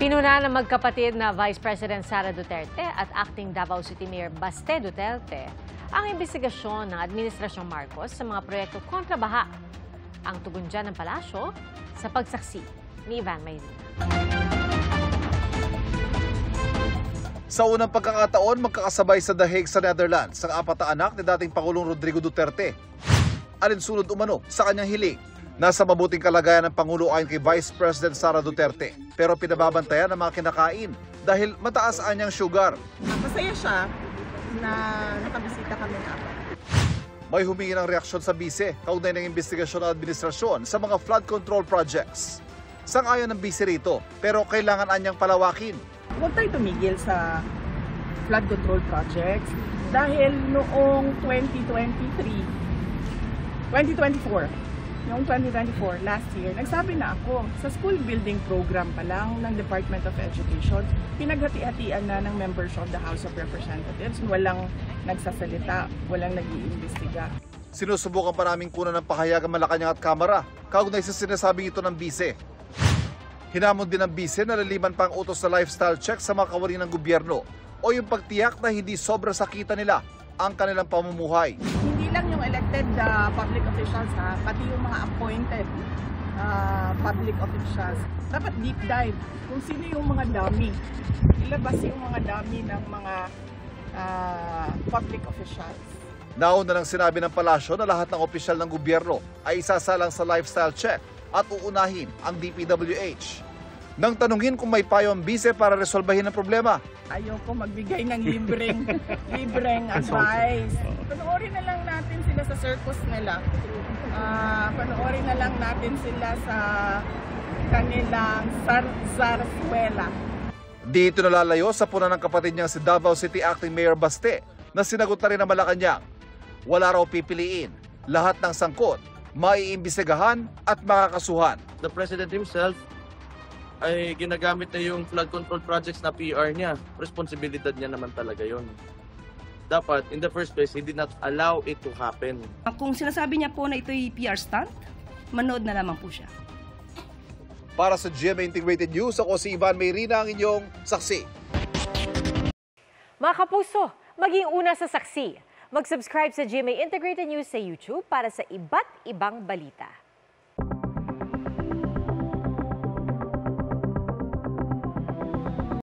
Pinuna ng magkapatid na Vice President Sara Duterte at Acting Davao City Mayor Baste Duterte ang imbestigasyon ng Administrasyong Marcos sa mga proyekto kontra baha. Ang tugon dyan ng palasyo sa pagsaksi ni Ivan Mayrina. Sa unang pagkakataon, magkakasabay sa The Hague sa Netherlands ang apat na anak ni dating Pangulong Rodrigo Duterte. Alinsunod umano sa kanyang hiling. Nasa mabuting kalagayan ng Pangulo ayon kay Vice President Sara Duterte, pero pinababantayan ng mga kinakain dahil mataas ang niyang sugar. Masaya siya na nakabisita kami na. May humingi ng reaksyon sa bise kaugnay ng investigasyon ng administrasyon sa mga flood control projects. Sang-ayon ng bise rito, pero kailangan anyang palawakin. Huwag tayo tumigil sa flood control projects dahil noong 2024, last year, nagsabi na ako, sa school building program pa lang ng Department of Education, pinaghati-hatian na ng members of the House of Representatives, walang nagsasalita, walang nag-iimbestiga. Sinusubukan pa namin kunan ng pahayag ang Malacanang at Kamara, kaugnay sa sinasabing ito ng bise. Hinamon din ng bise na laliman pa ang utos sa lifestyle check sa mga kawani ng gobyerno o yung pagtiyak na hindi sobra sakita nila ang kanilang pamumuhay. Hindi lang yung elected public officials, pati yung mga appointed public officials. Dapat deep dive kung sino yung mga dummy. Ilabas yung mga dummy ng mga public officials. Nauna nang sinabi ng palasyo na lahat ng opisyal ng gobyerno ay isasalang sa lifestyle check at uunahin ang DPWH. Nang tanungin kung may payo ang bise para resolbahin ang problema, ayoko magbigay ng libreng advice. Panoorin na lang natin sila sa circus nila. Panoorin na lang natin sila sa kanilang zarzuela. Dito nalalayo sa puna ng kapatid niyang si Davao City Acting Mayor Baste na sinagot na rin ng Malacanang. Wala raw pipiliin. Lahat ng sangkot, maiimbestigahan at makakasuhan. The President himself ay ginagamit na yung flood control projects na PR niya. Responsibilidad niya naman talaga yon. Dapat, in the first place, he did not allow it to happen. Kung sinasabi niya po na ito'y PR stunt, manood na lamang po siya. Para sa GMA Integrated News, ako si Ivan Mayrina, ang inyong saksi. Mga kapuso, maging una sa saksi. Mag-subscribe sa GMA Integrated News sa YouTube para sa iba't ibang balita.